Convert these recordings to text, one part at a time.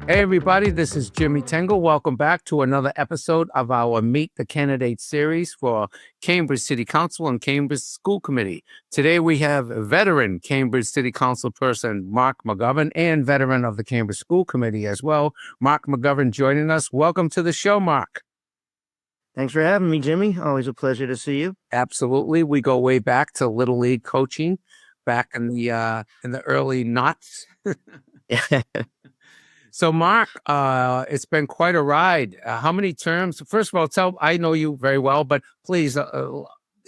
Hey, everybody, this is Jimmy Tingle. Welcome back to another episode of our Meet the Candidates series for Cambridge City Council and Cambridge School Committee. Today, we have veteran Cambridge City Council person Marc McGovern and veteran of the Cambridge School Committee as well, Marc McGovern, joining us. Welcome to the show, Marc. Thanks for having me, Jimmy. Always a pleasure to see you. Absolutely. We go way back to Little League coaching back in the early knots. So, Marc, it's been quite a ride. How many terms? First of all, I know you very well, but please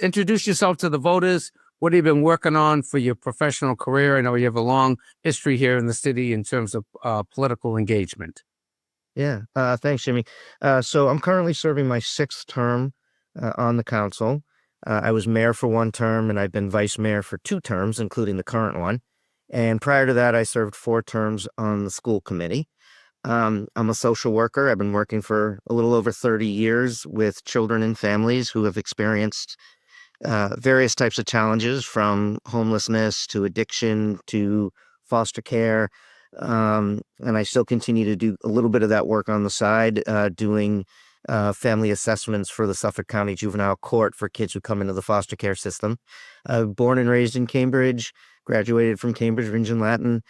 introduce yourself to the voters. What have you been working on for your professional career? I know you have a long history here in the city in terms of political engagement. Yeah, thanks, Jimmy. So I'm currently serving my sixth term on the council. I was mayor for one term, and I've been vice mayor for two terms, including the current one. And prior to that, I served 4 terms on the school committee. I'm a social worker. I've been working for a little over 30 years with children and families who have experienced various types of challenges, from homelessness to addiction to foster care. And I still continue to do a little bit of that work on the side, doing family assessments for the Suffolk County Juvenile Court for kids who come into the foster care system. Born and raised in Cambridge, graduated from Cambridge Ring and Latin.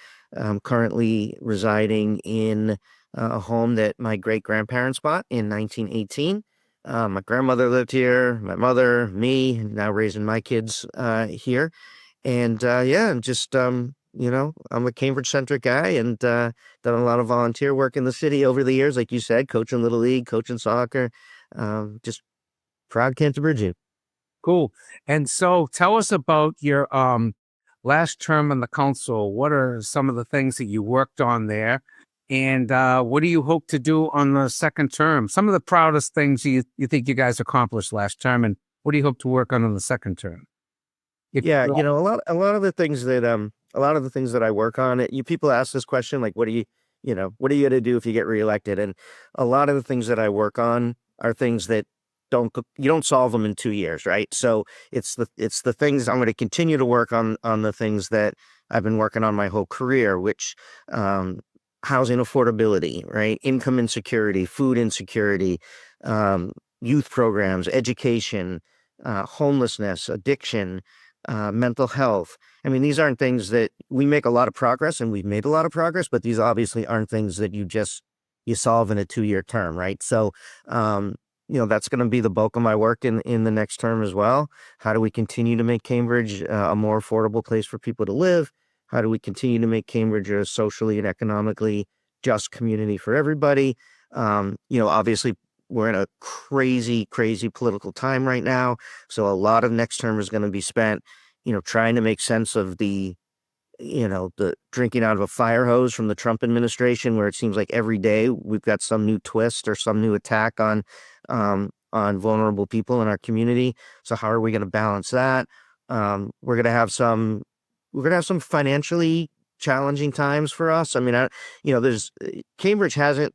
Currently residing in a home that my great-grandparents bought in 1918. My grandmother lived here, my mother, me, now raising my kids here. And yeah, I'm just, I'm a Cambridge-centric guy, and done a lot of volunteer work in the city over the years, like you said, coaching Little League, coaching soccer. Just proud Canterbury. Cool. And so tell us about your last term on the council. What are some of the things that you worked on there? And what do you hope to do on the second term? Some of the proudest things you think you guys accomplished last term, and what do you hope to work on the second term? Yeah, a lot of the things that I work on, you people ask this question, like, what are you going to do if you get reelected? And a lot of the things that I work on are things that you don't solve them in 2 years, right? So it's the things I'm going to continue to work on the things that I've been working on my whole career, which housing affordability, right? Income insecurity, food insecurity, youth programs, education, homelessness, addiction, mental health. I mean, these aren't things that we make a lot of progress, and we've made a lot of progress, but these obviously aren't things that you solve in a 2-year term, right? So, that's going to be the bulk of my work in the next term as well. How do we continue to make Cambridge a more affordable place for people to live? How do we continue to make Cambridge a socially and economically just community for everybody? Obviously, we're in a crazy, crazy political time right now. So a lot of next term is going to be spent, trying to make sense of the drinking out of a fire hose from the Trump administration, where it seems like every day we've got some new twist or some new attack on vulnerable people in our community. So how are we going to balance that? We're going to have some financially challenging times for us. I mean, Cambridge hasn't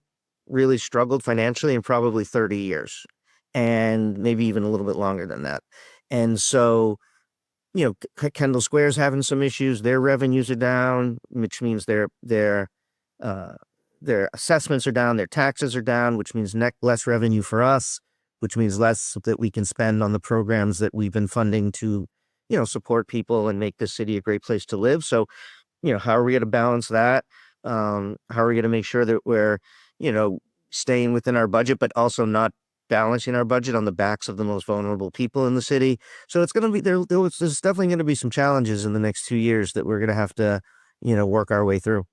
really struggled financially in probably 30 years, and maybe even a little bit longer than that. And so, Kendall Square's having some issues. Their revenues are down, which means their assessments are down, their taxes are down, which means less revenue for us, which means less that we can spend on the programs that we've been funding to, support people and make this city a great place to live. So, how are we going to balance that? How are we going to make sure that we're, staying within our budget, but also not balancing our budget on the backs of the most vulnerable people in the city? So it's going to be there's definitely going to be some challenges in the next 2 years that we're going to have to, work our way through.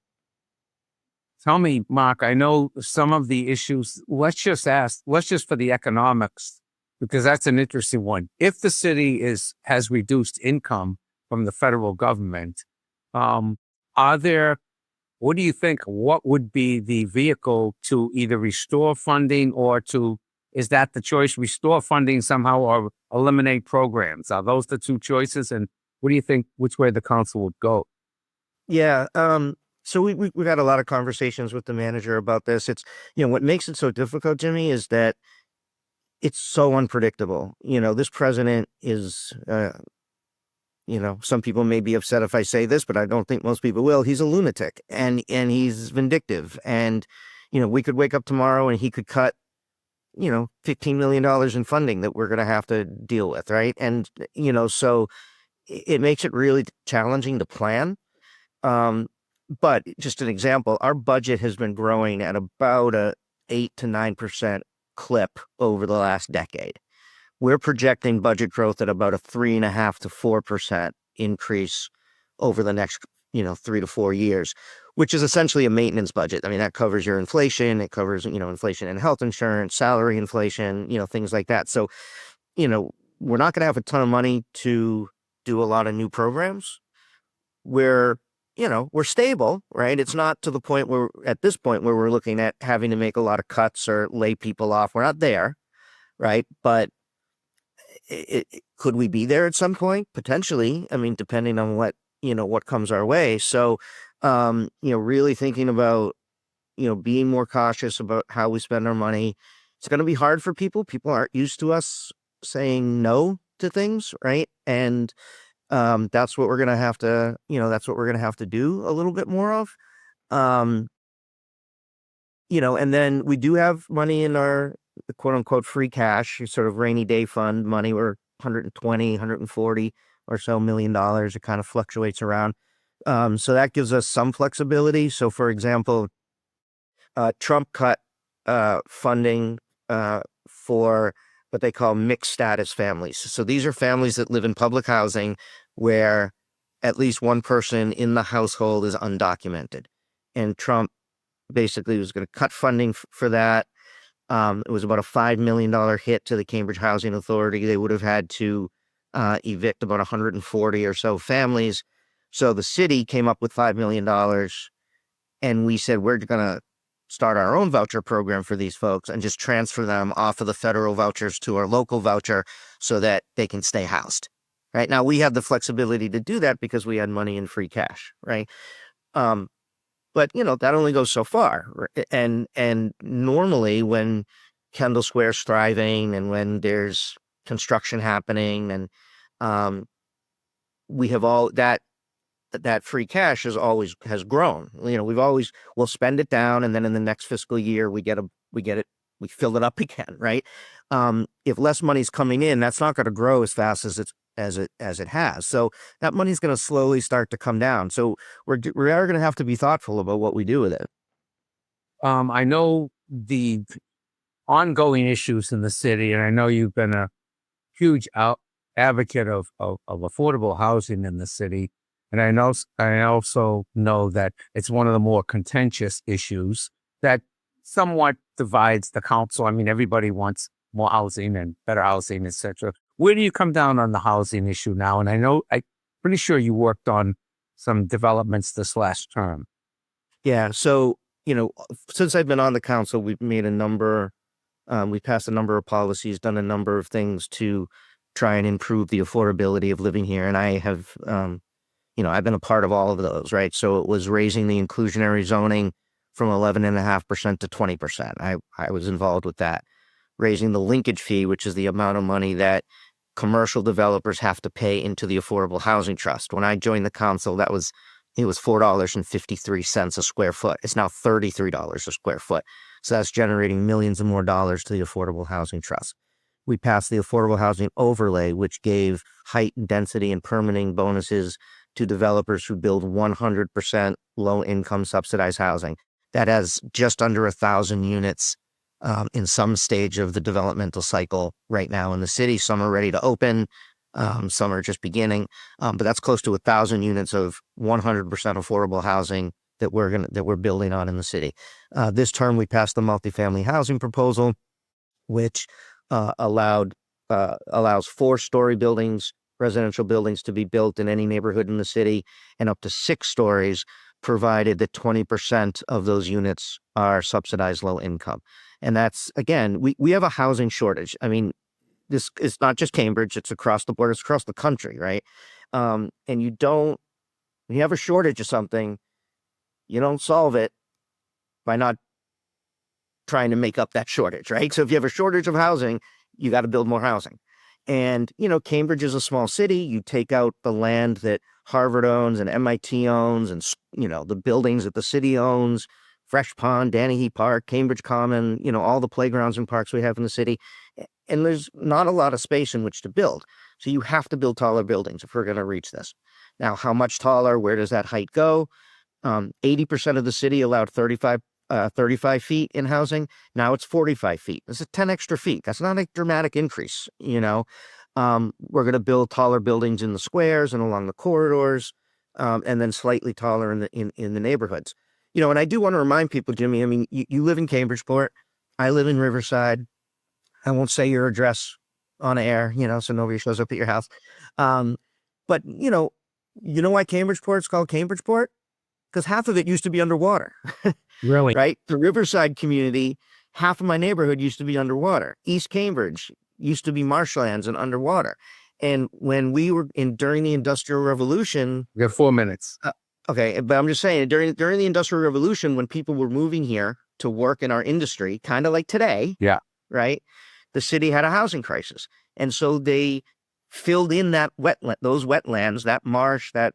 Tell me, Marc, I know some of the issues. Let's just for the economics, because that's an interesting one. If the city has reduced income from the federal government, what do you think? What would be the vehicle to either restore funding is that the choice, restore funding somehow or eliminate programs? Are those the two choices? And what do you think, which way the council would go? Yeah. So we've had a lot of conversations with the manager about this. It's, what makes it so difficult, Jimmy, is that it's so unpredictable. This president is, some people may be upset if I say this, but I don't think most people will. He's a lunatic, and he's vindictive. And, we could wake up tomorrow and he could cut, $15 million in funding that we're going to have to deal with. Right. And, so it makes it really challenging to plan. But just an example, our budget has been growing at about a 8 to 9% clip over the last decade. We're projecting budget growth at about a 3.5 to 4% increase over the next, 3 to 4 years, which is essentially a maintenance budget. I mean, that covers your inflation. It covers, inflation and health insurance, salary inflation, things like that. So, we're not going to have a ton of money to do a lot of new programs. We're, we're stable, right? It's not to the point where at this point where we're looking at having to make a lot of cuts or lay people off. We're not there, right? But could we be there at some point? Potentially. I mean, depending on what comes our way. So, really thinking about, being more cautious about how we spend our money. It's going to be hard for people. People aren't used to us saying no to things, right? And that's what we're going to have to, do a little bit more of. Um, and then we do have money in our quote unquote free cash, sort of rainy day fund money. We're 120, 140 or so $1 million. It kind of fluctuates around. So that gives us some flexibility. So for example, Trump cut funding for what they call mixed status families. So these are families that live in public housing where at least one person in the household is undocumented. And Trump basically was going to cut funding for that. It was about a $5 million hit to the Cambridge Housing Authority. They would have had to evict about 140 or so families. So the city came up with $5 million, and we said, we're going to start our own voucher program for these folks and just transfer them off of the federal vouchers to our local voucher so that they can stay housed. Right now, we have the flexibility to do that because we had money in free cash. Right. But that only goes so far. And normally when Kendall Square's thriving and when there's construction happening and we have all that free cash has grown. We'll spend it down, and then in the next fiscal year we fill it up again, right? If less money's coming in, that's not going to grow as fast as it has. So that money's going to slowly start to come down. So we are going to have to be thoughtful about what we do with it. I know the ongoing issues in the city, and I know you've been a huge advocate of affordable housing in the city. And I also know that it's one of the more contentious issues that somewhat divides the council. I mean, everybody wants more housing and better housing, etc. Where do you come down on the housing issue now? And I'm pretty sure you worked on some developments this last term. Yeah. So, since I've been on the council, we've passed a number of policies, done a number of things to try and improve the affordability of living here. And I have, I've been a part of all of those, right? So it was raising the inclusionary zoning from 11.5% to 20%. I was involved with that. Raising the linkage fee, which is the amount of money that commercial developers have to pay into the Affordable Housing Trust. When I joined the council, it was $4.53 a square foot. It's now $33 a square foot. So that's generating millions of more dollars to the Affordable Housing Trust. We passed the Affordable Housing Overlay, which gave height and density and permitting bonuses to developers who build 100% low-income subsidized housing. That has just under 1,000 units in some stage of the developmental cycle right now in the city. Some are ready to open. Some are just beginning. But that's close to 1,000 units of 100% affordable housing that we're building on in the city. This term, we passed the multifamily housing proposal, which allows 4-story buildings, residential buildings, to be built in any neighborhood in the city, and up to 6 stories, provided that 20% of those units are subsidized low income. And that's, again, we have a housing shortage. I mean, this is not just Cambridge, it's across the board, it's across the country, right? And when you have a shortage of something, you don't solve it by not trying to make up that shortage, right? So if you have a shortage of housing, you got to build more housing. And, Cambridge is a small city. You take out the land that Harvard owns and MIT owns and, the buildings that the city owns Fresh Pond, Danny Park, Cambridge Common, all the playgrounds and parks we have in the city. And there's not a lot of space in which to build. So you have to build taller buildings if we're going to reach this. Now, how much taller? Where does that height go? 80% of the city allowed 35 feet in housing. Now it's 45 feet. This is 10 extra feet. That's not a dramatic increase. We're going to build taller buildings in the squares and along the corridors, and then slightly taller in the neighborhoods. And I do want to remind people, Jimmy, I mean, you live in Cambridgeport. I live in Riverside. I won't say your address on air, so nobody shows up at your house. But why Cambridgeport's called Cambridgeport? Because half of it used to be underwater. Really? Right? The Riverside community, half of my neighborhood used to be underwater. East Cambridge used to be marshlands and underwater. And when we were during the Industrial Revolution. We got 4 minutes. Okay, but I'm just saying, during the Industrial Revolution, when people were moving here to work in our industry, kind of like today, Yeah. right? The city had a housing crisis. And so they filled in those wetlands, that marsh, that,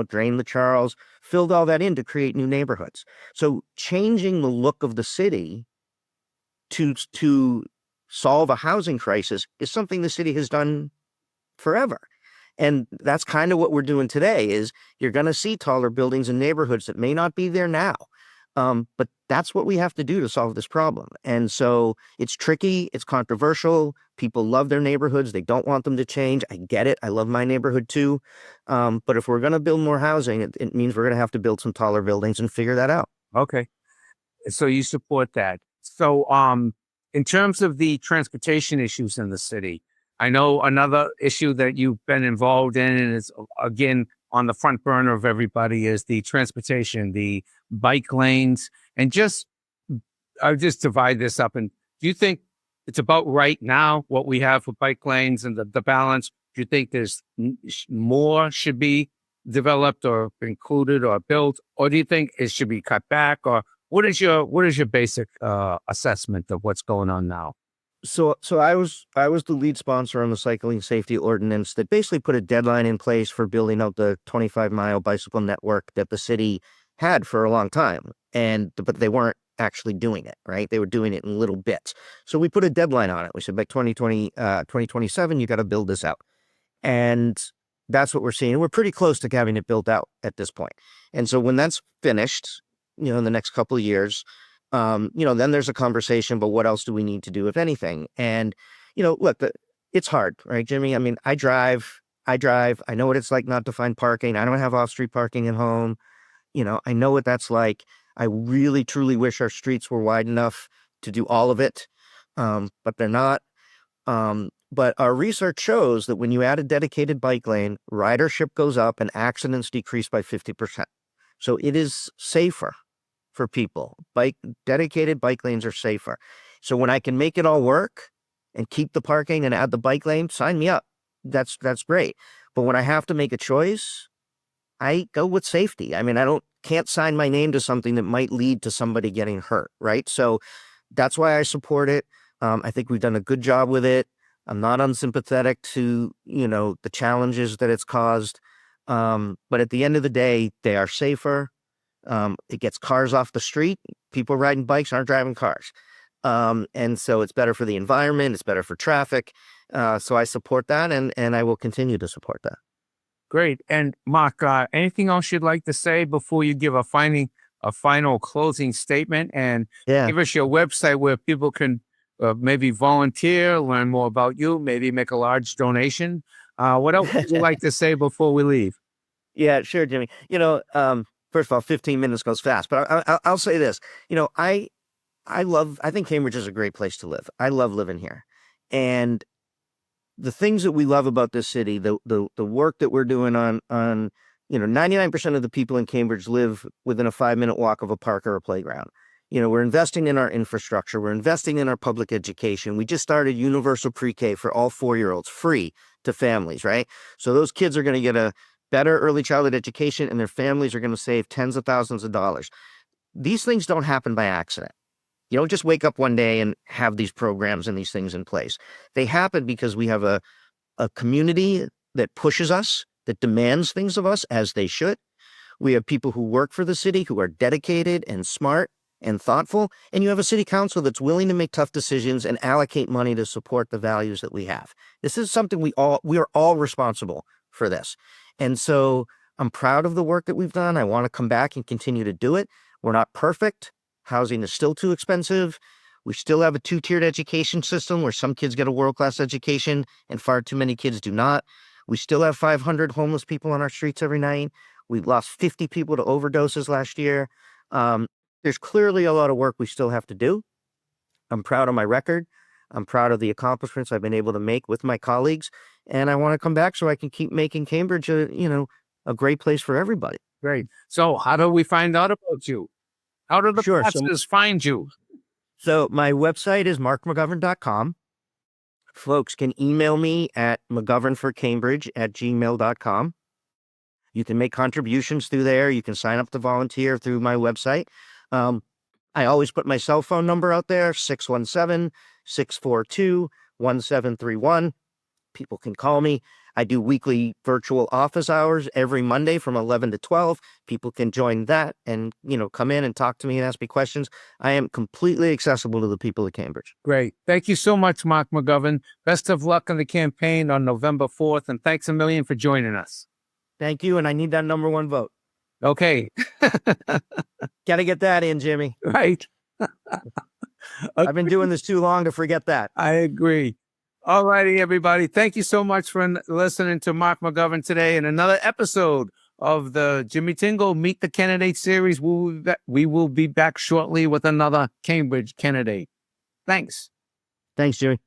drained the Charles, filled all that in to create new neighborhoods. So changing the look of the city to solve a housing crisis is something the city has done forever. And that's kind of what we're doing today is you're going to see taller buildings in neighborhoods that may not be there now. But that's what we have to do to solve this problem. And so it's tricky. It's controversial. People love their neighborhoods. They don't want them to change. I get it. I love my neighborhood too. But if we're going to build more housing, it means we're going to have to build some taller buildings and figure that out. Okay. So you support that. So in terms of the transportation issues in the city, I know another issue that you've been involved in and is, again, on the front burner of everybody is the transportation, the bike lanes, and I'll just divide this up. And do you think it's about right now what we have for bike lanes and the balance? Do you think there's more should be developed or included or built, or do you think it should be cut back? Or what is your basic assessment of what's going on now? So I was the lead sponsor on the cycling safety ordinance that basically put a deadline in place for building out the 25-mile bicycle network that the city had for a long time. But they weren't actually doing it, right? They were doing it in little bits. So we put a deadline on it. We said by 2027, you got to build this out. And that's what we're seeing. We're pretty close to having it built out at this point. And so when that's finished, in the next couple of years, then there's a conversation about what else do we need to do, if anything. And, look, it's hard, right, Jimmy? I mean, I drive. I know what it's like not to find parking. I don't have off-street parking at home. I know what that's like. I really, truly wish our streets were wide enough to do all of it, but they're not. But our research shows that when you add a dedicated bike lane, ridership goes up and accidents decrease by 50%. So it is safer for people. Dedicated bike lanes are safer. So when I can make it all work and keep the parking and add the bike lane, sign me up. That's great. But when I have to make a choice, I go with safety. I mean, can't sign my name to something that might lead to somebody getting hurt, right? So that's why I support it. I think we've done a good job with it. I'm not unsympathetic to, the challenges that it's caused. But at the end of the day, they are safer. It gets cars off the street. People riding bikes aren't driving cars. And so it's better for the environment. It's better for traffic. So I support that and I will continue to support that. Great. And Marc, anything else you'd like to say before you give a final closing statement? And give us your website where people can maybe volunteer, learn more about you, maybe make a large donation. What else would you like to say before we leave? Yeah, sure, Jimmy. First of all, 15 minutes goes fast, but I'll say this. I think Cambridge is a great place to live. I love living here. And the things that we love about this city, the work that we're doing on 99% of the people in Cambridge live within a 5-minute walk of a park or a playground. We're investing in our infrastructure. We're investing in our public education. We just started universal pre-K for all 4-year-olds, free to families, right? So those kids are going to get a better early childhood education and their families are going to save tens of thousands of dollars. These things don't happen by accident. You don't just wake up one day and have these programs and these things in place. They happen because we have a community that pushes us, that demands things of us as they should. We have people who work for the city who are dedicated and smart and thoughtful, and you have a city council that's willing to make tough decisions and allocate money to support the values that we have. This is something we are all responsible for this. And so I'm proud of the work that we've done. I want to come back and continue to do it. We're not perfect. Housing is still too expensive. We still have a two-tiered education system where some kids get a world-class education and far too many kids do not. We still have 500 homeless people on our streets every night. We lost 50 people to overdoses last year. There's clearly a lot of work we still have to do. I'm proud of my record. I'm proud of the accomplishments I've been able to make with my colleagues. And I want to come back so I can keep making Cambridge a great place for everybody. Great. So how do we find out about you? How do the pastors find you? So my website is markmcgovern.com. Folks can email me at mcgovernforcambridge@gmail.com. You can make contributions through there. You can sign up to volunteer through my website. I always put my cell phone number out there, 617-642-1731. People can call me. I do weekly virtual office hours every Monday from 11 to 12. People can join that and, come in and talk to me and ask me questions. I am completely accessible to the people of Cambridge. Great. Thank you so much, Marc McGovern. Best of luck on the campaign on November 4th. And thanks a million for joining us. Thank you. And I need that number one vote. Okay. Got to get that in, Jimmy. Right. I've been doing this too long to forget that. I agree. All righty, everybody. Thank you so much for listening to Marc McGovern today in another episode of the Jimmy Tingle Meet the Candidate series. We will be back shortly with another Cambridge candidate. Thanks. Thanks, Jimmy.